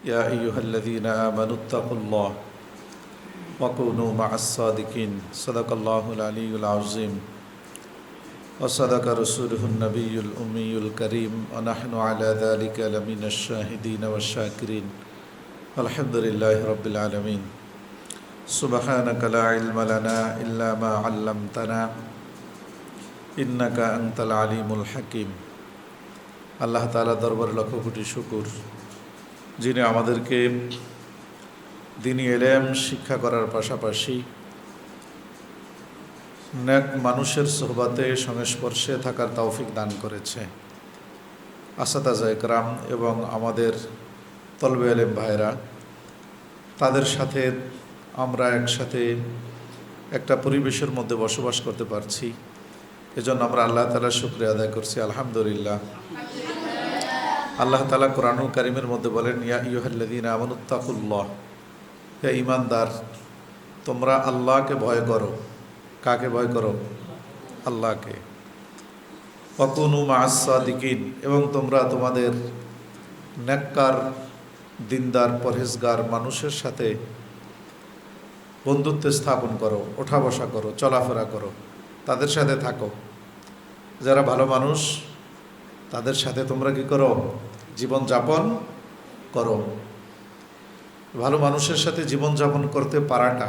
يا أيها الذين آمنوا اتقوا الله وكونوا مع الصادقين صدق الله العلي العظيم وصدق رسوله النبي الأمي الكريم ونحن على ذلك لمن الشاهدين والشاكرين الحمد لله رب العالمين سبحانك لا علم لنا إلا ما علمتنا إنك أنت العليم الحكيم আল্লাহ তাআলা দরবারে লক্ষ কোটি শুকর, যিনি আমাদেরকে দ্বীনি ইলম শিক্ষা করার পাশাপাশি নেক মানুষের সোহবাতে সংস্পর্শে থাকার তৌফিক দান করেছে। আসাতাজা ইকরাম এবং আমাদের তলবে ইলম ভাইরা, তাদের সাথে আমরা একসাথে একটা পরিবেশের মধ্যে বসবাস করতে পারছি, এজন্য আমরা আল্লাহ তাআলার শুকরিয়া আদায় করছি। আলহামদুলিল্লাহ। আল্লাহ তাআলা কোরআনুল কারীমের মধ্যে বলেন, ইয়া আইয়ুহাল্লাযীনা আমানুত্তাকুল্লাহ, হে ঈমানদার, তোমরা আল্লাহকে ভয় করো। কাকে ভয় করো? আল্লাহকে। ওয়াকুনু মা'আস সাদিকিন, এবং তোমরা তোমাদের নেককার, দিনদার, পরহেজগার মানুষের সাথে বন্ধুত্ব স্থাপন করো, ওঠা বসা করো, চলাফেরা করো, তাদের সাথে থাকো। যারা ভালো মানুষ তাদের সাথে তোমরা কি করো? জীবনযাপন করো। ভালো মানুষের সাথে জীবনযাপন করতে পারাটা,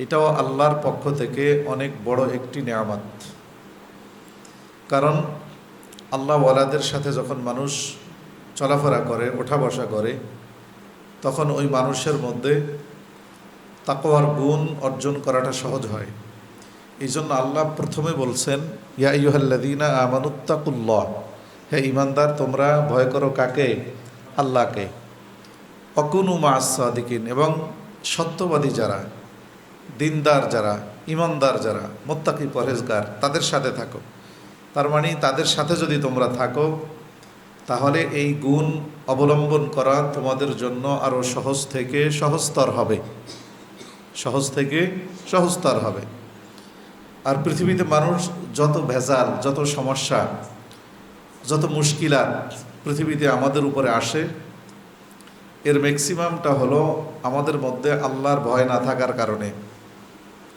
এটাও আল্লাহর পক্ষ থেকে অনেক বড় একটি নেয়ামত। কারণ আল্লাহ ওয়ালাদের সাথে যখন মানুষ চলাফেরা করে, ওঠা বসা করে, তখন ওই মানুষের মধ্যে তাকওয়ার গুণ অর্জন করাটা সহজ হয়। এই জন্য আল্লাহ প্রথমে বলছেন, ইয়া আইয়ুহাল্লাযীনা আমানুত্তাকুল্লাহ, হে ঈমানদার, তোমরা ভয় করো কাকে? আল্লাহকে। ওয়াকুনু মা'আস সাদিকিন, এবং সত্যবাদী যারা, দিনদার যারা, ঈমানদার যারা, মুত্তাকি পরহেজগার, তাদের সাথে থাকো। তার মানে তাদের সাথে যদি তোমরা থাকো, তাহলে এই গুণ অবলম্বন করা তোমাদের জন্য আরও সহজ থেকে সহজতর হবে। সহজ থেকে সহজতর হবে। আর পৃথিবীতে মানুষ যত ভেজাল, যত সমস্যা, যত মুশকিলাত পৃথিবীতে আমাদের উপরে আসে, এর ম্যাক্সিমামটা হলো আমাদের মধ্যে আল্লাহর ভয় না থাকার কারণে।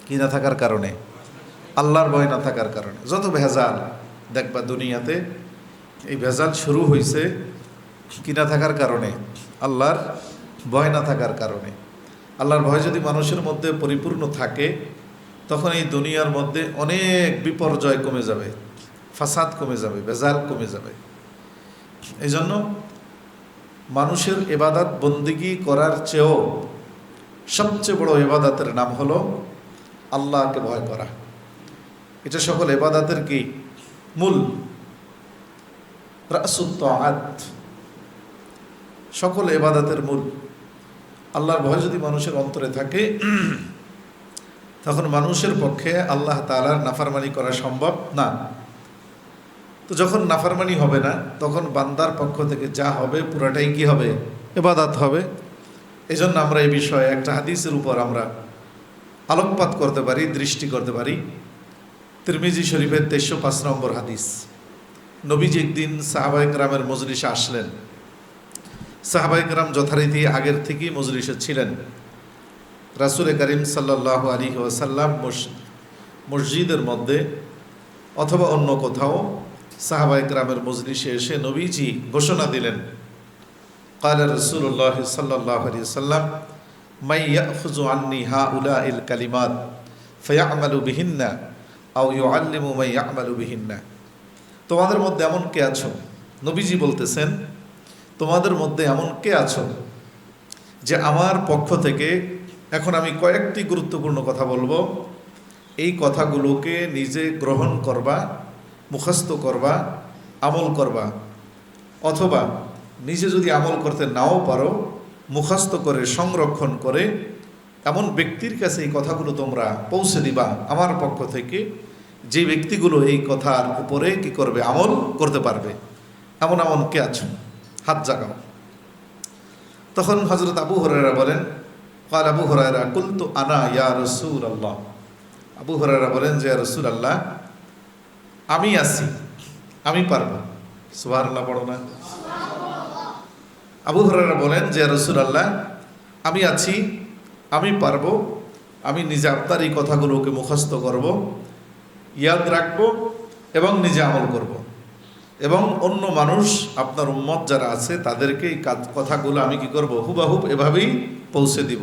কি না থাকার কারণে? আল্লাহর ভয় না থাকার কারণে। যত ভেজাল দেখবা দুনিয়াতে, এই ভেজাল শুরু হয়েছে কি না থাকার কারণে? আল্লাহর ভয় না থাকার কারণে। আল্লাহর ভয় যদি মানুষের মধ্যে পরিপূর্ণ থাকে, তখন এই দুনিয়ার মধ্যে অনেক বিপর্যয় কমে যাবে, ফাসাদ কমে যাবে, ভেজাল কমে যাবে। এই জন্য মানুষের ইবাদত বন্দেগী করার চেয়েও সবচেয়ে বড় ইবাদতের নাম হলো আল্লাহকে ভয় করা। এটা সকল ইবাদতের কি? মূল, রাসুত তাআত, সকল ইবাদতের মূল। আল্লাহর ভয় যদি মানুষের অন্তরে থাকে, তখন মানুষের পক্ষে আল্লাহ তাআলার নাফরমানি করা সম্ভব না। তো যখন নাফরমানি হবে না, তখন বান্দার পক্ষ থেকে যা হবে পুরাটাই কি হবে? ইবাদত হবে। এই জন্য আমরা এই বিষয়ে একটা হাদিসের উপর আমরা আলোকপাত করতে পারি, দৃষ্টি করতে পারি। তিরমিজি শরীফের 305 নম্বর হাদিস। নবীজি একদিন সাহাবায়ে কেরামের মজলিসে আসলেন। সাহাবায়ে কেরাম যথারীতি আগের থেকেই মজলিসে ছিলেন। রাসূল করিম সাল্লাল্লাহু আলাইহি ওয়াসাল্লাম মসজিদের মধ্যে অথবা অন্য কোথাও সাহাবায়ে কেরামের মজলিসে এসে নবীজি ঘোষণা দিলেন, ক্বালা রাসূলুল্লাহ সাল্লাল্লাহু আলাইহি ওয়াসাল্লাম, মান ইয়াখুযু আন্নী হাউলাইল কালিমাত ফায়া'মালু বিহিন্না আও ইউআল্লিমু মান ইয়া'মালু বিহিন্না। তোমাদের মধ্যে এমন কে আছো? নবীজি বলতেছেন, তোমাদের মধ্যে এমন কে আছো যে আমার পক্ষ থেকে এখন আমি কয়েকটি গুরুত্বপূর্ণ কথা বলবো, এই কথাগুলোকে নিজে গ্রহণ করবা, মুখস্থ করবা, আমল করবা, অথবা নিজে যদি আমল করতে নাও পারো, মুখস্থ করে সংরক্ষণ করে এমন ব্যক্তির কাছে এই কথাগুলো তোমরা পৌঁছে দিবা আমার পক্ষ থেকে, যে ব্যক্তিগুলো এই কথার উপরে কি করবে? আমল করতে পারবে। এমন এমন কে আছো? হাত জাগাও। তখন হযরত আবু হুরায়রা বলেন, ক্বাল আবু হুরায়রা, কুলতু আনা ইয়া রাসূলুল্লাহ। আবু হুরায়রা বলেন যে, ইয়া রাসূলুল্লাহ, আমি আছি, আমি পারবো। সুবহানাল্লাহ পড়ো না। আবু হুরায়রা বলেন যে রাসূলুল্লাহ, আমি আছি, আমি পারবো, আমি নিজে আপনার এই কথাগুলোকে মুখস্থ করব, ইয়াদ রাখবো এবং নিজে আমল করব, এবং অন্য মানুষ আপনার উম্মত যারা আছে তাদেরকে এই কথাগুলো আমি কি করব, হুবাহুব এভাবেই পৌঁছে দিব।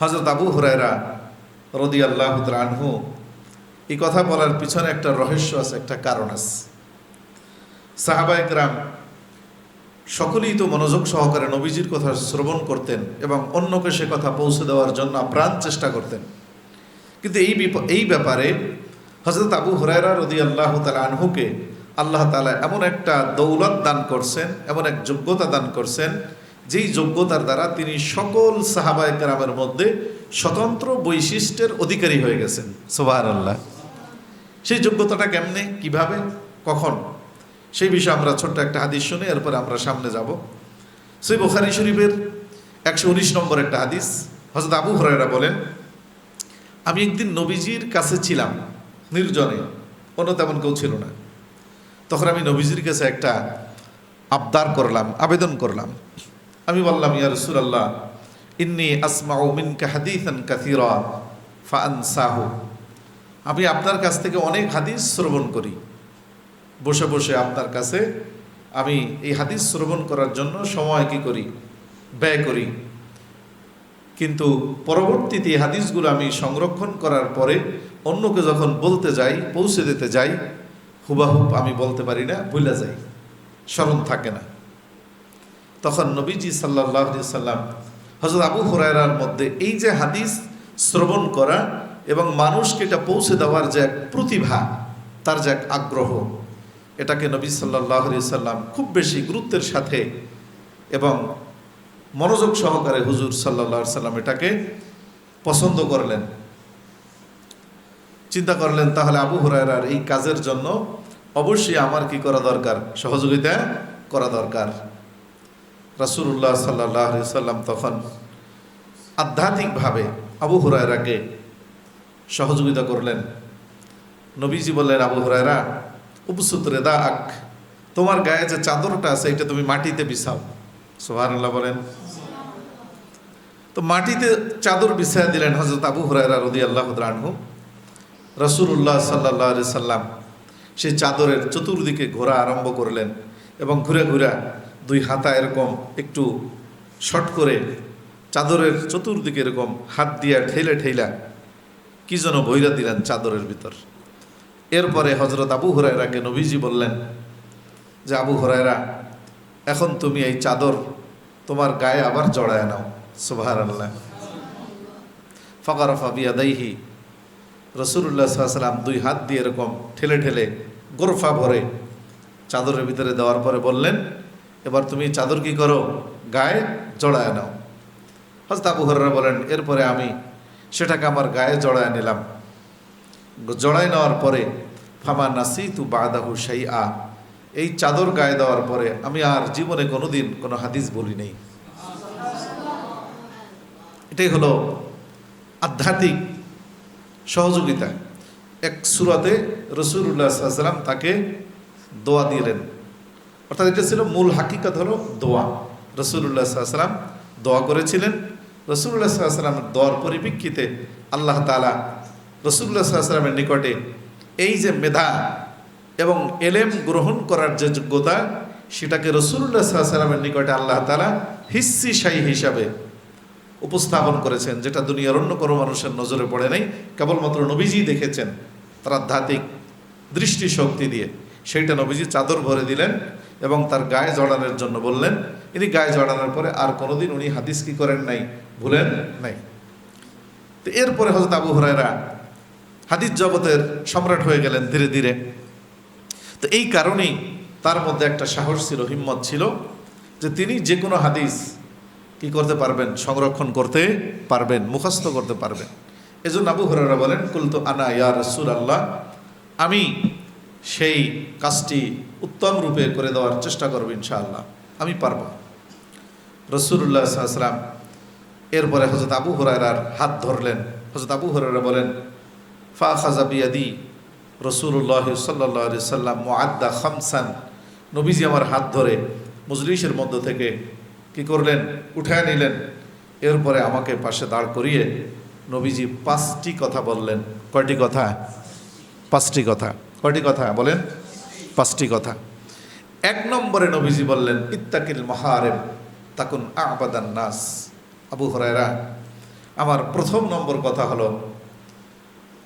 হযরত আবু হুরায়রা রাদিয়াল্লাহু তাআলা আনহু এই কথা বলার পিছনে একটা রহস্য আছে, একটা কারণ আছে। সাহাবায়ে কেরাম সকলেই তো মনোযোগ সহকারে নবীজির কথা শ্রবণ করতেন এবং অন্যকে সে কথা পৌঁছে দেওয়ার জন্য আপ্রাণ চেষ্টা করতেন। কিন্তু এই ব্যাপারে হযরত আবু হুরায়রা রাদিয়াল্লাহু তাআলা আনহুকে আল্লাহ তাআলা এমন একটা দৌলত দান করছেন, এমন এক যোগ্যতা দান করছেন, যেই যোগ্যতার দ্বারা তিনি সকল সাহাবায়ে কেরামের মধ্যে স্বতন্ত্র বৈশিষ্ট্যের অধিকারী হয়ে গেছেন। সুবহানাল্লাহ। সেই যোগ্যতাটা কেমনে, কিভাবে, কখন, সেই বিষয়ে আমরা ছোট্ট একটা হাদিস শুনি, এরপরে আমরা সামনে যাব। সহিহ বুখারী শরীফের 119 নম্বর একটা হাদিস। হযরত আবু হুরায়রা বলেন, আমি একদিন নবীজির কাছে ছিলাম নির্জনে, অন্য তেমন কেউ ছিল না। তখন আমি নবীজির কাছে একটা আবদার করলাম, আবেদন করলাম। আমি বললাম, ইয়া রাসূলুল্লাহ, ইন্নী আসমাউ মিনকা হাদিসান কাসীরা ফাআনসাহু। আমি আপনার কাছ থেকে অনেক হাদিস শ্রবণ করি, বসে বসে আপনার কাছে আমি এই হাদিস শ্রবণ করার জন্য সময় কি করি, ব্যয় করি, কিন্তু পরবর্তীতে এই হাদিসগুলো আমি সংরক্ষণ করার পরে অন্যকে যখন বলতে যাই, পৌঁছে দিতে যাই, হুবাহুব আমি বলতে পারি না, ভুলে যাই, স্মরণ থাকে না। তখন নবীজি সাল্লাল্লাহু আলাইহি সাল্লাম হযরত আবু হুরায়রার মধ্যে এই যে হাদিস শ্রবণ করা এবং মানুষকে এটা পৌঁছে দেওয়ার যে এক প্রতিভা, তার যে এক আগ্রহ, এটাকে নবী সাল্লাল্লাহু আলাইহি সাল্লাম খুব বেশি গুরুত্বের সাথে এবং মনোযোগ সহকারে হুজুর সাল্লাল্লাহু আলাইহি সাল্লাম এটাকে পছন্দ করলেন। চিন্তা করলেন, তাহলে আবু হুরায়রার এই কাজের জন্য অবশ্যই আমার কি করা দরকার, সহযোগিতা করা দরকার। রাসূলুল্লাহ সাল্লাল্লাহু আলাইহি সাল্লাম তখন আধ্যাত্মিকভাবে আবু হুরায়রাকে সহযোগিতা করলেন। নবীজি বললেন, আবু হুরায়রা, উবসুত রিদাআক, তোমার গায়ে যে চাদরটা আছে এটা তুমি মাটিতে বিছাও। সুবহানাল্লাহ বলেন। তো মাটিতে চাদর বিছায়া দিলেন হযরত আবু হুরায়রা রাদিয়াল্লাহু তাআলা আনহু। রাসূলুল্লাহ সাল্লাল্লাহু আলাইহি সাল্লাম সেই চাদরের চতুর্দিকে ঘোরা আরম্ভ করলেন এবং ঘুরে ঘুরে দুই হাতা এরকম একটু শর্ট করে চাদরের চতুর্দিকে এরকম হাত দিয়া ঠেলে ঠেলা কি যেন বইরা দিলেন চাদরের ভিতর। এরপরে হযরত আবু হুরায়রাকে নবীজি বললেন যে, আবু হুরায়রা, এখন তুমি এই চাদর তোমার গায়ে আবার জড়ায় নাও। সুবহানাল্লাহ। ফাকারাফা বিয়াদাইহি, রাসূলুল্লাহ সাল্লাল্লাহু আলাইহি ওয়াসাল্লাম দুই হাত দিয়ে এরকম ঠেলে ঠেলে গোরফা ভরে চাদরের ভিতরে দেওয়ার পরে বললেন, এবার তুমি চাদর কি করো, গায়ে জড়ায় নাও। হযরত আবু হুরায়রা বলেন, এরপরে আমি সেটাকে আমার গায়ে জড়ায় নিলাম। জড়ায় নেওয়ার পরে ফামা নাসিতু বাদাহু শাইআ, এই চাদর গায়ে দেওয়ার পরে আমি আর জীবনে কোনোদিন কোনো হাদিস বলি নেই। এটাই হলো আধ্যাত্মিক সহযোগিতা। এক সূরাতে রাসূলুল্লাহ সাল্লাল্লাহু আলাইহি ওয়াসাল্লাম তাকে দোয়া দিলেন, অর্থাৎ এটা ছিল মূল হাকিকত হলো দোয়া। রাসূলুল্লাহ সাল্লাল্লাহু আলাইহি ওয়াসাল্লাম দোয়া করেছিলেন। রাসূলুল্লাহ সাল্লাল্লাহু আলাইহি ওয়াসাল্লামের দোয়ার পরিপ্রেক্ষিতে আল্লাহ তাআলা রাসূলুল্লাহ সাল্লাল্লাহু আলাইহি ওয়াসাল্লামের নিকটে এই যে মেধা এবং এলেম গ্রহণ করার যে যোগ্যতা, সেটাকে রাসূলুল্লাহ সাল্লাল্লাহু আলাইহি ওয়াসাল্লামের নিকটে আল্লাহ তাআলা হিস্সি শাই হিসাবে উপস্থাপন করেছেন, যেটা দুনিয়ার অন্য কোনো মানুষের নজরে পড়ে নাই, কেবলমাত্র নবীজি দেখেছেন তার আধ্যাত্মিক দৃষ্টিশক্তি দিয়ে। সেইটা নবীজি চাদর ভরে দিলেন এবং তার গায়ে জড়ানোর জন্য বললেন। ইনি গায়ে জড়ানোর পরে আর কোনোদিন উনি হাদিস কি করেন নাই, ভুলেন নাই। তো এরপরে হযরত আবু হুরায়রা হাদিস জগতের সম্রাট হয়ে গেলেন ধীরে ধীরে। তো এই কারণেই তার মধ্যে একটা সাহস ছিল, হিম্মত ছিল, যে তিনি যে কোনো হাদিস কি করতে পারবেন, সংরক্ষণ করতে পারবেন, মুখস্থ করতে পারবেন। এজন্য আবু হুরায়রা বলেন, কুলতু আনা ইয়া রাসূলুল্লাহ, আমি সেই কাজটি উত্তম রূপে করে দেওয়ার চেষ্টা করব ইনশাআল্লাহ, আমি পারব। রাসূলুল্লাহ সাল্লাল্লাহু আলাইহি ওয়াসাল্লাম এরপরে হযরত আবু হুরায়রার হাত ধরলেন। হযরত আবু হুরায়রা বলেন, ফা আখাযা বিয়াদি রাসূলুল্লাহ সাল্লাল্লাহু আলাইহি ওয়াসাল্লাম মুআদ্দা খামসান নবীজি আমার হাত ধরে মজলিসের মধ্য থেকে কি করলেন, উঠায় নিলেন। এরপরে আমাকে পাশে দাঁড় করিয়ে নবীজি 5টি কথা বললেন। কয়টি কথা? 5টি কথা। কয়টি কথা বলেন? 5টি কথা। 1 নম্বরে নবীজি বললেন, ইত্তাকিল মাহারিম তাকুন আবাদান নাস। আবু হুরায়রা, আমার প্রথম নম্বর কথা হলো,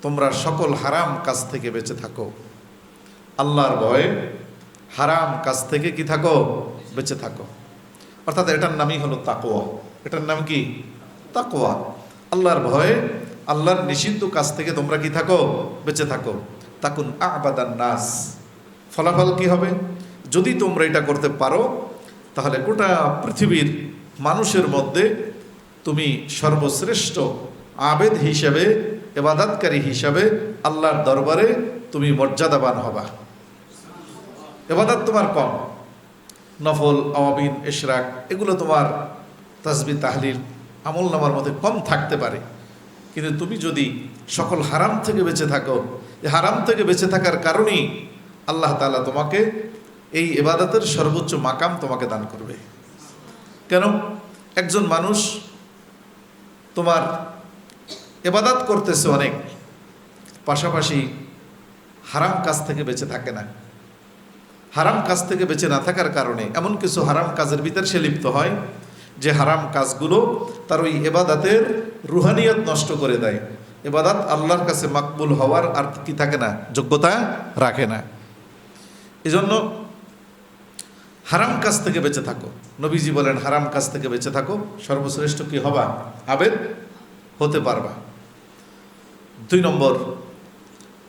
তোমরা সকল হারাম কাজ থেকে বেঁচে থাকো। আল্লাহর ভয়ে হারাম কাজ থেকে কি থাকো? বেঁচে থাকো। অর্থাৎ এটার নামই হলো তাকওয়া। এটার নাম কি? তাকওয়া। আল্লাহর ভয়ে, আল্লাহর নিষিদ্ধ কাজ থেকে তোমরা কি থাকো? বেঁচে থাকো। তাকুন আবাদান নাস। ফলাফল কি হবে? যদি তোমরা এটা করতে পারো, তাহলে গোটা পৃথিবীর মানুষের মধ্যে তুমি সর্বশ্রেষ্ঠ আবেদ হিসেবে, ইবাদতকারী হিসাবে আল্লাহর দরবারে তুমি মর্যাদাবান হবা। ইবাদত তোমার কম, নফল, আওয়াবিন, ইশরাক এগুলো তোমার তাসবিহ, তাহলিল, আমল নামার মধ্যে কম থাকতে পারে, কিন্তু তুমি যদি সকল হারাম থেকে বেঁচে থাকো, এই হারাম থেকে বেঁচে থাকার কারণেই আল্লাহ তাআলা তোমাকে এই ইবাদতের সর্বোচ্চ মাকাম তোমাকে দান করবে। কেন? একজন মানুষ তোমার ইবাদত করতেছে অনেক, পাশাপাশি হারাম কাজ থেকে বেঁচে থাকে না। হারাম কাজ থেকে বেঁচে না থাকার কারণে এমন কিছু হারাম কাজের ভিতর সে লিপ্ত হয় যে হারাম কাজগুলো তার ওই ইবাদতের রুহানিয়ত নষ্ট করে দেয়। ইবাদত আল্লাহর কাছে মাকবুল হওয়ার আর কি থাকে না, যোগ্যতা রাখে না। এজন্য হারাম কাজ থেকে বেঁচে থাকো। নবীজি বলেন, হারাম কাজ থেকে বেঁচে থাকো, সর্বশ্রেষ্ঠ কি হবা? আবেদ হতে পারবা। 2 নম্বর,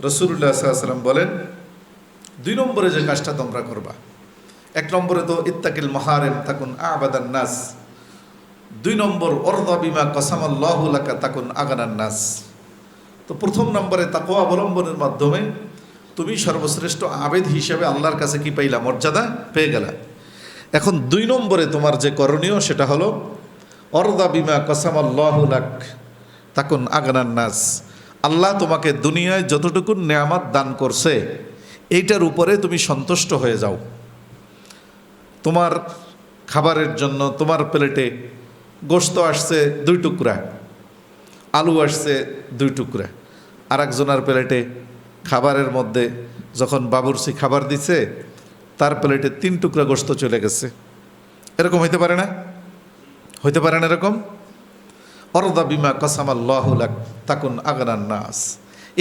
রাসূলুল্লাহ সাল্লাল্লাহু আলাইহি ওয়াসাল্লাম বলেন, 2 নম্বরে যে কাজটা তোমরা করবা, 1 নম্বরে তো ইত্তাকিল মাহারিম তাকুন আবাদান নাস, 2 নম্বর অরদা বিমা কসামাল্লাহু লাকা তাকুন আগানান নাস। তো প্রথম নম্বরে তাকওয়া অবলম্বনের মাধ্যমে তুমি সর্বশ্রেষ্ঠ আবেদ হিসেবে আল্লাহর কাছে কি পাইলা? মর্যাদা পেয়ে গেলা। এখন 2 নম্বরে তোমার যে করণীয় সেটা হলো অরদা বিমা কসামাল্লাহু লাক তাকুন আগানান নাস। আল্লাহ তোমাকে দুনিয়ায় যতটুকু নেয়ামত দান করছে এইটার উপরে তুমি সন্তুষ্ট হয়ে যাও। তোমার খাবারের জন্য তোমার প্লেটে গোশত আসছে 2 টুকরা, আলু আসছে 2 টুকরা, আর একজনের প্লেটে খাবারের মধ্যে যখন বাবুর্চি খাবার দিছে তার প্লেটে 3 টুকরা গোশত চলে গেছে। এরকম হইতে পারে না? হইতে পারে না এরকম? অরদা বিমা কসামাল্লাহু লাক তাকুন আগানান নাস।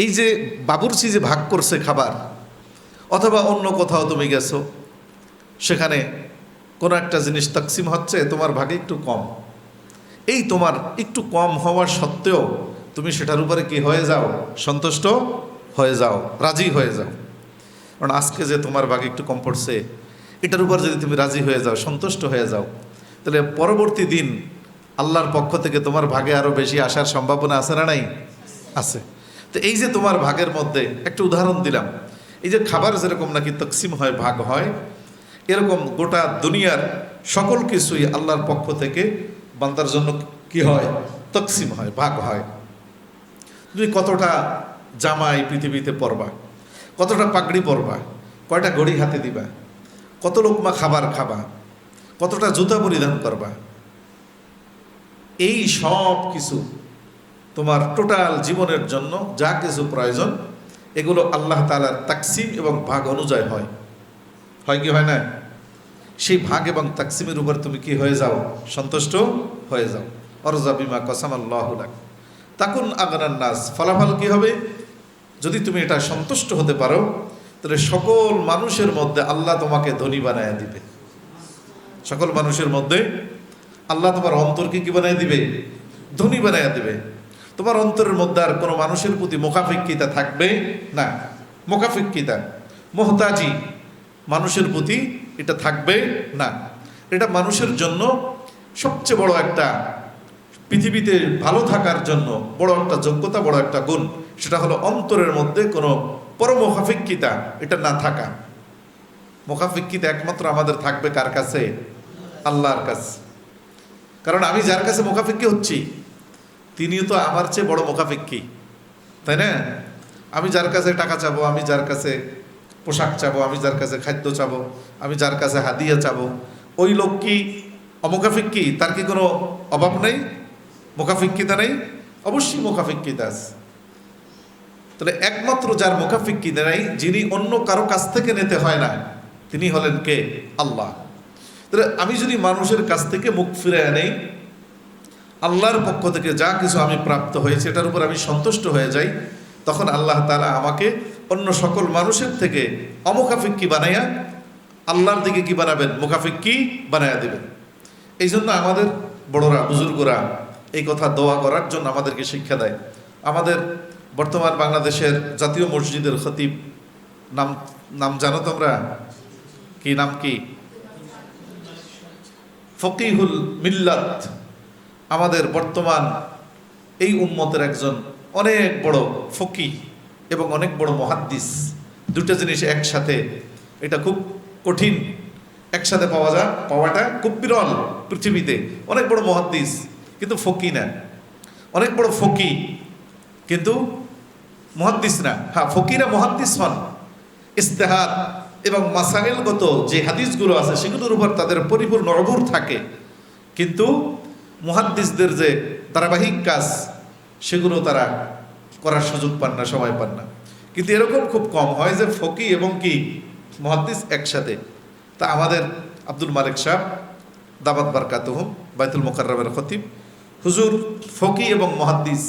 এই যে বাবুর্চি যে ভাগ করছে খাবার, অথবা অন্য কোথাও তুমি গেছো, সেখানে কোনো একটা জিনিস তাকসিম হচ্ছে, তোমার ভাগে একটু কম, এই তোমার একটু কম হওয়ার সত্ত্বেও তুমি সেটার উপরে কি হয়ে যাও? সন্তুষ্ট হয়ে যাও, রাজি হয়ে যাও। কারণ আজকে যে তোমার ভাগে একটু কম পড়ছে, এটার উপর যদি তুমি রাজি হয়ে যাও, সন্তুষ্ট হয়ে যাও, তাহলে পরবর্তী দিন আল্লাহর পক্ষ থেকে তোমার ভাগে আরও বেশি আসার সম্ভাবনা আছে না নাই? আছে। তো এই যে তোমার ভাগের মধ্যে একটা উদাহরণ দিলাম, এই যে খাবার যেরকম নাকি তকসিম হয়, ভাগ হয়, এরকম গোটা দুনিয়ার সকল কিছুই আল্লাহর পক্ষ থেকে বান্দার জন্য কি হয়? তকসিম হয়, ভাগ হয়। তুমি কতটা জামাই পৃথিবীতে পরবা, কতটা পাগড়ি পরবা, কয়টা ঘড়ি হাতে দিবা, কত লোকমা খাবার খাবা, কতটা জুতা পরিধান করবা, এই সব কিছু তোমার টোটাল জীবনের জন্য যা কিছু প্রয়োজন, এগুলো আল্লাহ তাআলার তাকসিম এবং ভাগ অনুযায়ী হয়। হয় কি হয় না? সেই ভাগ এবং তাকসিমের উপর তুমি কি হয়ে যাও? সন্তুষ্ট হয়ে যাও। অরজা বিমা কসামাল্লাহু লাক তাকুন আগানান নাস। ফলাফল কি হবে? যদি তুমি এটা সন্তুষ্ট হতে পারো, তাহলে সকল মানুষের মধ্যে আল্লাহ তোমাকে ধনী বানায় দিবে। সকল মানুষের মধ্যে আল্লাহ তোমার অন্তরকে কি বানায় দিবে? ধনী বানায় দিবে। তোমার অন্তরের মধ্যে আর কোনো মানুষের প্রতি মোকাফিক্কিতা থাকবে না। মোকাফিক্কিতা, মোহতাজি মানুষের প্রতি এটা থাকবে না। এটা মানুষের জন্য সবচেয়ে বড় একটা, পৃথিবীতে ভালো থাকার জন্য বড় একটা যোগ্যতা, বড় একটা গুণ। সেটা হলো অন্তরের মধ্যে কোনো পরমোকাফিক্কিতা এটা না থাকা। মোকাফিক্কিতা একমাত্র আমাদের থাকবে কার কাছে? আল্লাহর কাছে। কারণ আমি যার কাছে মোকাফিক্কি হচ্ছি, তিনিও তো আমার চেয়ে বড় মোকাফিক্কি, তাই না? আমি যার কাছে টাকা চাবো, আমি যার কাছে পোশাক চাবো, আমি যার কাছে খাদ্য চাবো, আমি যার কাছে হাদিয়া চাবো, ওই লোক কি অমুখাফিক্কি? তার কি কোনো অভাব নেই? মুখাফিক্কিতা নেই? অবশ্যই মুখাফিক্কিতা আছে। তাহলে একমাত্র যার মুখাফিক্কিতা নেই, যিনি অন্য কারো কাছ থেকে নিতে হয় না, তিনি হলেন কে? আল্লাহ। তাহলে আমি যদি মানুষের কাছ থেকে মুখ ফিরে আনি, আল্লাহর পক্ষ থেকে যা কিছু আমি প্রাপ্ত হয়েছে এটার উপর আমি সন্তুষ্ট হয়ে যাই, তখন আল্লাহ তাআলা আমাকে অন্য সকল মানুষের থেকে অমুখাফিক্কি বানাইয়া আল্লাহর দিকে কি বানাবেন? মুখাফিক্কি বানাইয়া দেবেন। এই জন্য আমাদের বড়রা, বুজুর্গরা এই কথা দোয়া করার জন্য আমাদেরকে শিক্ষা দেয়। আমাদের বর্তমান বাংলাদেশের জাতীয় মসজিদের খতিব, নাম জানো তোমরা? কি নাম? কি? ফকিহুল মিল্লাত, আমাদের বর্তমান এই উম্মতের একজন অনেক বড় ফকিহ এবং অনেক বড় মুহাদ্দিস। দুটো জিনিস একসাথে, এটা খুব কঠিন, একসাথে পাওয়াটা খুব বিরল পৃথিবীতে। অনেক বড় মুহাদ্দিস কিন্তু ফকিহ না, অনেক বড় ফকিহ কিন্তু মুহাদ্দিস না। হ্যাঁ, ফকিরা মুহাদ্দিস হন, ইস্তেহাদ এবং মাসাইলগত যে হাদিসগুলো আছে সেগুলোর উপর তাদের পরিপূর্ণ অবুর থাকে, কিন্তু মুহাদ্দিসদের যে ধারাবাহিক কাজ সেগুলো তারা করার সুযোগ পান না, সময় পান না। কিন্তু এরকম খুব কম হয় যে ফকি এবং কি মুহাদ্দিস একসাথে। তা আমাদের আব্দুল মালিক সাহেব দামাত বারকাতুহুম বাইতুল মুকাররমের খতিব, হুজুর ফকি এবং মুহাদ্দিস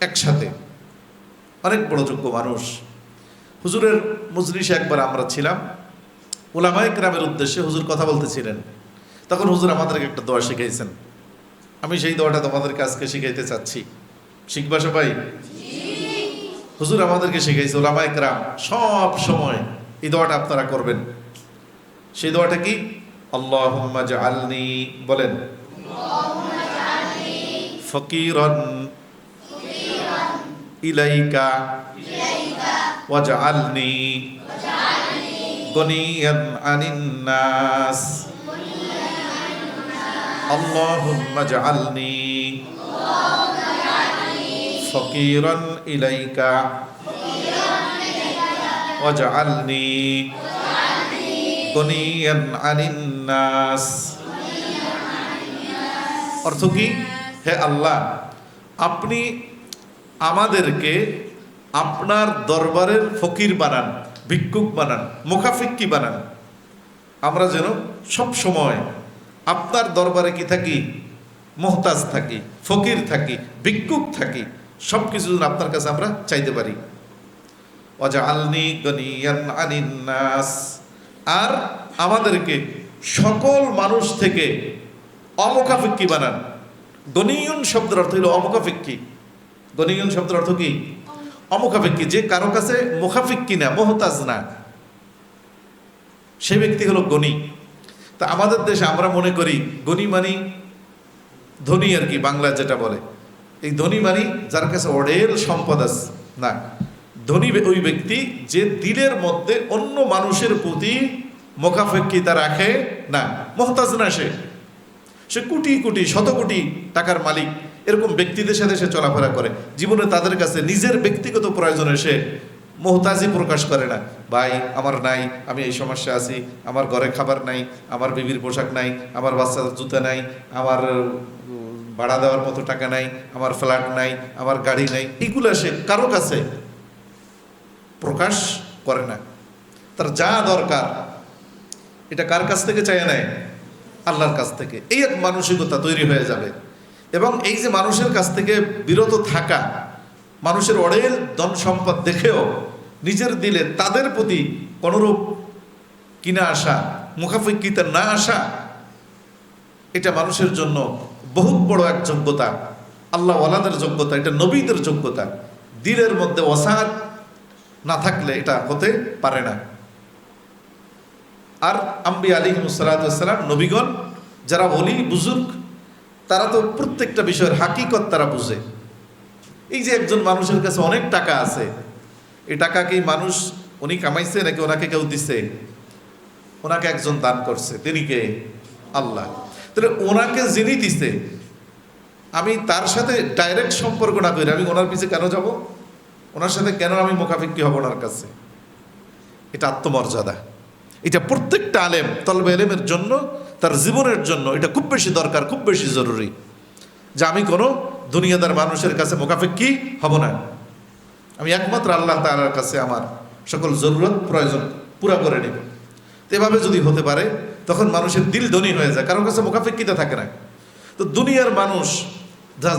একসাথে, অনেক বড় যোগ্য মানুষ। হুজুরের মজলিসে একবার আমরা ছিলাম, উলামায়ে কেরামের উদ্দেশ্যে হুজুর কথা বলতেছিলেন। তখন হুজুর আমাদেরকে একটা দোয়া শিখাইছেন, আমি সেই দোয়াটা তোমাদেরকে আজকে শিখাইতে চাচ্ছি। শিখবা সবাই? হুজুর আমাদেরকে শিখাইছে, উলামায়ে কেরাম সব সময় এই দোয়াটা আপনারা করবেন। সেই দোয়াটা কি? আল্লাহুম্মা জাআলনি, বলেন, ফকিরান ইলাইকা ওয়াজআলনি গনিয়ান আনিন নাস। আল্লাহুম্মা জাআলনি ফকিরান ইলাইকা ওয়াজআলনি গনিয়ান আনিন নাস। অর্থ কি? হে আল্লাহ, আপনি আমাদেরকে আপনার দরবারের ফকির বানান, ভিক্ষুক বানান, মুখাফিক্কি বানান। আমরা যেন সব সময় আপনার দরবারে কি থাকি? মুহতাজ থাকি, ফকির থাকি, ভিক্ষুক থাকি, সব কিছু যেন আপনার কাছে আমরা চাইতে পারি। ওয়াজআলনি গনিয়ান আনিন নাস, আর আমাদেরকে সকল মানুষ থেকে অমুখাফিক্কি বানান। গনিয়ুন শব্দের অর্থ হলো অমুখাফিক্কি। গনিয়ুন শব্দের অর্থ কি? অমুখাফিক্কি, যে কারো কাছে মুখাফিক্কি না, মুহতাজ না, সে ব্যক্তি হলো গনি। তা আমাদের দেশে আমরা মনে করি গনি মানি ধনী আর কি, বাংলা যেটা বলে, এই ধনী মানি যার কাছে অঢেল সম্পদ আছে। না, ধনী ওই ব্যক্তি যে দিলের মধ্যে অন্য মানুষের প্রতি মুখাফিক্কিতা রাখে না, মুহতাজ না, সে কোটি কোটি শত কোটি টাকার মালিক, এরকম ব্যক্তিদের সাথে সে চলাফেরা করে। জীবনে তাদের কাছে নিজের ব্যক্তিগত প্রয়োজনে সে মুহতাজি প্রকাশ করে না। ভাই আমার নাই, আমি এই সমস্যা আছি, আমার ঘরে খাবার নাই, আমার বিবির পোশাক নাই, আমার বাচ্চাদের জুতা নাই, আমার ভাড়া দেওয়ার মতো টাকা নাই, আমার ফ্ল্যাট নাই, আমার গাড়ি নাই, এগুলো সে কারো কাছে প্রকাশ করে না। তার যা দরকার এটা কার কাছ থেকে চায় নেয়? আল্লাহর কাছ থেকে। এই এক মানসিকতা তৈরি হয়ে যাবে। এবং এই যে মানুষের কাছ থেকে বিরত থাকা, মানুষের অঢেল ধন সম্পদ দেখেও নিজের দিলে তাদের প্রতি কোনরূপ কিনা আসা, মুখাফিক্কিতে না আসা, এটা মানুষের জন্য বহুত বড় এক যোগ্যতা, আল্লাহ ওয়ালাদের যোগ্যতা, এটা নবীদের যোগ্যতা। দিলের মধ্যে ওয়াসাত না থাকলে এটা হতে পারে না। আর আম্বিয়া আলাইহিস সালাতু ওয়াস সালাম, নবীগণ যারা ওলি বুজুর্গ, তারা তো প্রত্যেকটা বিষয়ের হাকিকত তারা বুঝে। এই যে একজন মানুষের কাছে অনেক টাকা আছে, এই টাকা কি মানুষ উনি কামাইছে নাকি ওনাকে কেউ দিছে? ওনাকে একজন দান করছে, তিনি কে? আল্লাহ। তাহলে ওনাকে যিনি দিছে, আমি তার সাথে ডাইরেক্ট সম্পর্ক না করে আমি ওনার পিছে কেন যাব? ওনার সাথে কেন আমি মুখাফিক্কি হব ওনার কাছে? এটা আত্মমর্যাদা। এটা প্রত্যেকটা আলেম, তলবে ইলমের জন্য, তার জীবনের জন্য এটা খুব বেশি দরকার, খুব বেশি জরুরি, যে আমি কোনো দুনিয়াদার মানুষের কাছে মোকাফেক্ষি হব না। আমি একমাত্র আল্লাহ তাআলার কাছে আমার সকল জরুরত প্রয়োজন পুরা করে নিব। তো এভাবে যদি হতে পারে তখন মানুষের দিল ধনী হয়ে যায়, কারোর কাছে মোকাফেক্ষিতা থাকে না। তো দুনিয়ার মানুষ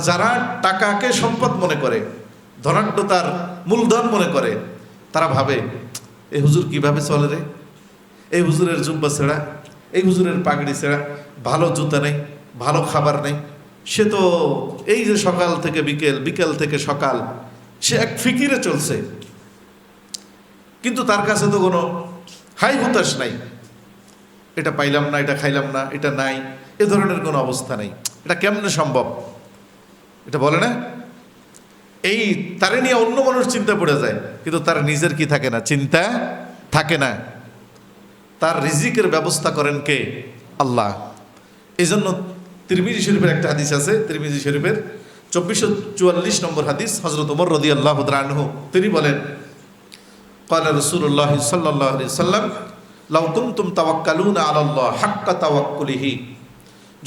যারা টাকাকে সম্পদ মনে করে, ধনাঢ্যতার মূলধন মনে করে, তারা ভাবে এই হুজুর কিভাবে চলে রে, এই হুজুরের জুব্বা ছেঁড়া, এই হুজুরের পাগড়ি ছেঁড়া, ভালো জুতা নেই, ভালো খাবার নেই, সে তো এই যে সকাল থেকে বিকেল, বিকেল থেকে সকাল, সে এক ফিকিরে চলছে, কিন্তু তার কাছে তো কোনো হাই হুতাশ নাই, এটা পাইলাম না, এটা খাইলাম না, এটা নাই, এ ধরনের কোনো অবস্থা নেই। এটা কেমনে সম্ভব? এটা বলে না, এই তারে নিয়ে অন্য মানুষ চিন্তা পড়ে যায়, কিন্তু তার নিজের কি থাকে না, চিন্তা থাকে না। তার রিজিকের ব্যবস্থা করেন কে? আল্লাহ। এই জন্য তিরমিজি শরীফের একটা হাদিস আছে, তিরমিজি শরীফের 2444 নম্বর হাদিস, হযরত ওমর রাদিয়াল্লাহু তাআলা আনহু তিনি বলেন, ক্বালা রাসূলুল্লাহ সাল্লাল্লাহু আলাইহি ওয়াসাল্লাম লাউ কুনতুম তাওয়াক্কালুনা আলাল্লাহ হাক্কা তাওয়াক্কুলিহি,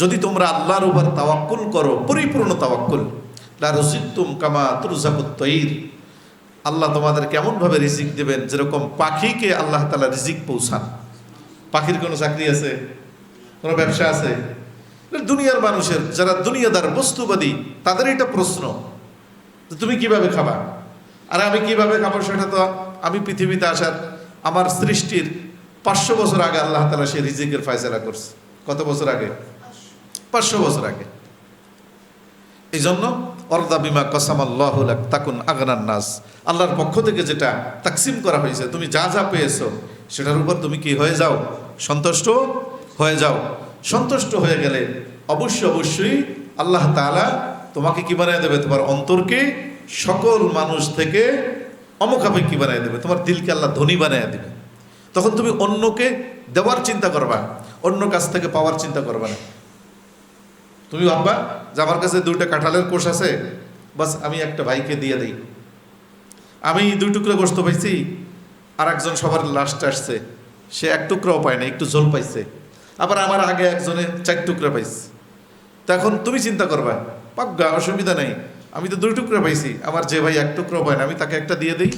যদি তোমরা আল্লাহর উপর তাওয়াক্কুল করো পরিপূর্ণ তাওয়াক্কুল, লা রুজিকতুম কামা তুরজাকুত তাইর, আল্লাহ তোমাদের কেমনভাবে রিজিক দেবেন যেরকম পাখিকে আল্লাহ তাআলা রিজিক পৌঁছান। পাখির কোনো চাকরি আছে? কোনো ব্যবসা আছে? দুনিয়ার মানুষের যারা দুনিয়াদার বস্তুবাদী তাদের এটা প্রশ্ন, তুমি কিভাবে খাবা? আর আমি কিভাবে খাবো? সেটা তো আমি পৃথিবীতে আসার আমার সৃষ্টির 500 বছর আগে আল্লাহ তাআলা সেই রিজিকের ফয়সালা করছে। কত বছর আগে? 500 বছর আগে। এই জন্য অরদা বিমা কসামাল্লাহু লাক তাকুন আগনান নাস, আল্লাহর পক্ষ থেকে যেটা তাকসিম করা হয়েছে, তুমি যা যা পেয়েছো সেটার উপর তুমি কি হয়ে যাও? সন্তুষ্ট হয়ে যাও। সন্তুষ্ট হয়ে গেলে অবশ্যই আল্লাহ তাআলা তোমাকে কি বানিয়ে দেবে? তোমার অন্তরকে সকল মানুষ থেকে অমুখাপেক্ষী বানিয়ে দেবে, তোমার দিলকে আল্লাহ ধনী বানিয়ে দেবে। তখন তুমি অন্যকে দেওয়ার চিন্তা করবা, অন্য কাছ থেকে পাওয়ার চিন্তা করবা না। তুমি ভাববা যে আমার কাছে 2টা কাঁঠালের কোষ আছে, বাস আমি একটা ভাইকে দিয়ে দিই। আমি 2 টুকরো গোশত পাইছি, আর একজন সবার লাস্টে আসছে, সে 1 টুকরাও পায় না, একটু ঝোল পাইছে। আবার আমার আগে একজনে 4 টুকরা পাইছে। তখন তুমি চিন্তা করবা, পাক্কা অসুবিধা নেই, আমি তো 2 টুকরা পাইছি, আমার যে ভাই 1 টুকরাও পায় না, আমি তাকে একটা দিয়ে দিই।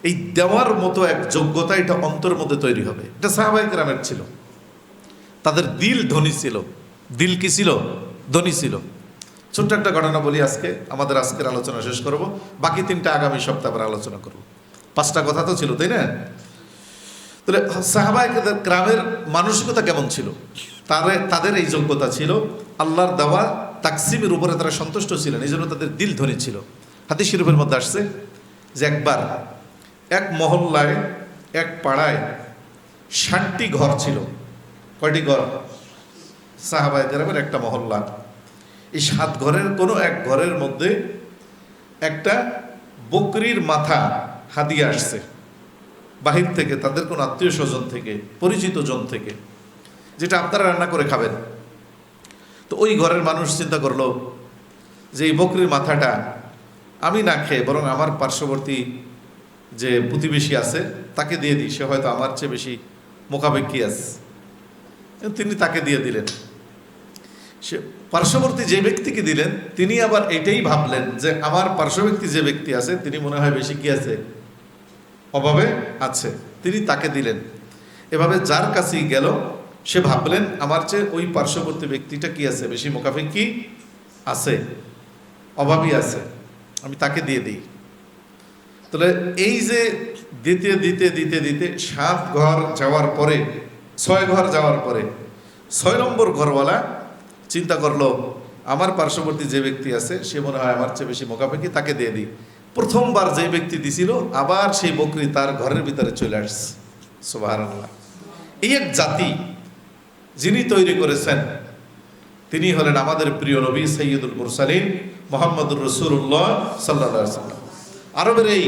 এই দেওয়ার মতো এক যোগ্যতা এটা অন্তরের মধ্যে তৈরি হবে। এটা সাহাবায়ে কেরামের ছিল, তাদের দিল ধনী ছিল। দিল কি ছিল? ধনী ছিল। ছোট্ট একটা ঘটনা বলি আজকে, আমাদের আজকের আলোচনা শেষ করব, বাকি 3টা আগামী সপ্তাহে আবার আলোচনা করব। 5টা কথা তো ছিল, তাই না? তাহলে সাহাবায়ে কেরামের মানসিকতা কেমন ছিল? তাদের এই যোগ্যতা ছিল, আল্লাহর দেওয়া তাকসিমের উপরে তারা সন্তুষ্ট ছিলেন, এই জন্য তাদের দিল ধনী ছিল। হাদিস শরীফের মধ্যে আসছে যে একবার এক মহল্লায়, এক পাড়ায় 60টি ঘর ছিল। কয়টি ঘর? সাহাবায়ে কেরামের একটা মহল্লা। এই 7 ঘরের কোনো এক ঘরের মধ্যে একটা বকরির মাথা হাদিয়া আসছে বাহির থেকে, তাদের কোনো আত্মীয় স্বজন থেকে, পরিচিত জন থেকে, যেটা আপনারা রান্না করে খাবেন। তো ওই ঘরের মানুষ চিন্তা করলো যে এই বকরির মাথাটা আমি না খেয়ে বরং আমার পার্শ্ববর্তী যে প্রতিবেশী আছে তাকে দিয়ে দিই, সে হয়তো আমার চেয়ে বেশি মোকাবেক্ষী আছে। তিনি তাকে দিয়ে দিলেন। সে পার্শ্ববর্তী যে ব্যক্তিকে দিলেন, তিনি আবার এটাই ভাবলেন যে আমার পার্শ্ববর্তী যে ব্যক্তি আছে তিনি মনে হয় বেশি কি আছে, অভাবে আছে, তিনি তাকে দিলেন। এভাবে যার কাছেই গেল সে ভাবলেন আমার চেয়ে ওই পার্শ্ববর্তী ব্যক্তিটা কি আছে, বেশি মোকাফেক্ষী আছে, অভাবী আছে, আমি তাকে দিয়ে দিই। তাহলে এই যে দিতে দিতে দিতে দিতে 7 ঘর যাওয়ার পরে, 6 ঘর যাওয়ার পরে 6 নম্বর ঘরওয়ালা চিন্তা করলো আমার পার্শ্ববর্তী যে ব্যক্তি আছে সে মনে হয় আমার চেয়ে বেশি মোকাফেক্ষী, তাকে দিয়ে দিই। প্রথমবার যে ব্যক্তি দিছিল আবার সেই বকরি তার ঘরের ভিতরে চলে আসছে। সুবহানাল্লাহ। এই এক জাতি যিনি তৈরি করেছেন তিনি হলেন আমাদের প্রিয় নবী সাইয়্যিদুল মুরসালিন মুহাম্মদুর রাসূলুল্লাহ সাল্লাল্লাহু আলাইহি ওয়াসাল্লাম। আরবের এই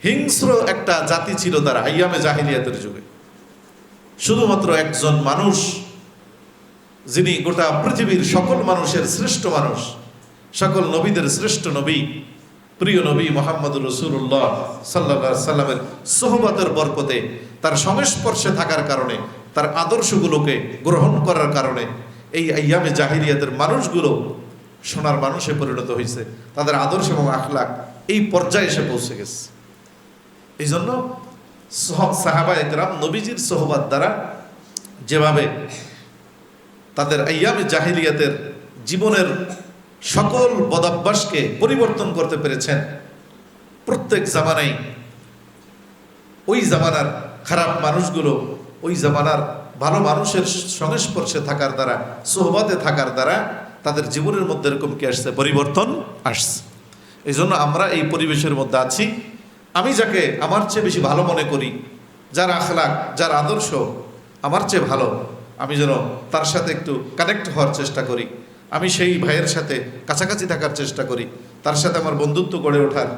হিংস্র একটা জাতি ছিল তারা আইয়ামে জাহিলিয়াতের যুগে। শুধুমাত্র একজন মানুষ, যিনি গোটা পৃথিবীর সকল মানুষের শ্রেষ্ঠ মানুষ, সকল নবীদের শ্রেষ্ঠ নবী, প্রিয় নবী মুহাম্মদুর রাসূলুল্লাহ সাল্লাল্লাহু আলাইহি সাল্লামের সোহবতের বরকতে, তার সংস্পর্শে থাকার কারণে, তার আদর্শগুলোকে গ্রহণ করার কারণে এই আইয়ামে জাহিলিয়াতের মানুষগুলো সোনার মানুষে পরিণত হয়েছে। তাদের আদর্শ এবং আখলাক এই পর্যায়ে এসে পৌঁছে গেছে। এই জন্য সাহাবা একরাম নবীজির সোহবত দ্বারা যেভাবে তাদের আইয়ামে জাহিলিয়াতের জীবনের সকল বদাভ্যাসকে পরিবর্তন করতে পেরেছেন, প্রত্যেক জামানায় ওই জামানার খারাপ মানুষগুলো ওই জামানার ভালো মানুষের সংস্পর্শে থাকার দ্বারা, সোহবতে থাকার দ্বারা তাদের জীবনের মধ্যে এরকম কি আসছে, পরিবর্তন আসছে। এই জন্য আমরা এই পরিবেশের মধ্যে আছি। আমি যাকে আমার চেয়ে বেশি ভালো মনে করি, যার আখলাক, যার আদর্শ আমার চেয়ে ভালো, আমি যেন তার সাথে একটু কানেক্ট হওয়ার চেষ্টা করি। আমি সেই ভাইয়ের সাথে কাছাকাছি থাকার চেষ্টা করি, তার সাথে আমার বন্ধুত্ব গড়ে ওঠার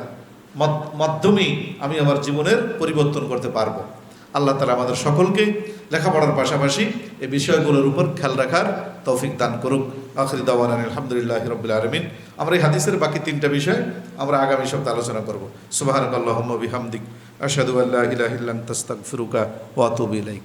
মাধ্যমেই আমি আমার জীবনের পরিবর্তন করতে পারবো। আল্লাহ তাআলা আমাদের সকলকে লেখাপড়ার পাশাপাশি এই বিষয়গুলোর উপর খেয়াল রাখার তৌফিক দান করুক। আখির দাওয়ানা আলহামদুলিল্লাহি রাব্বিল আলামিন। আমরা এই হাদিসের বাকি 3টা বিষয় আমরা আগামী সপ্তাহে আলোচনা করব। সুবহানাকাল্লাহুম্মা বিহামদিক আশহাদু আল্লা ইলাহা ইল্লা আনতা আস্তাগফিরুকা ওয়া আতুবু ইলাইক।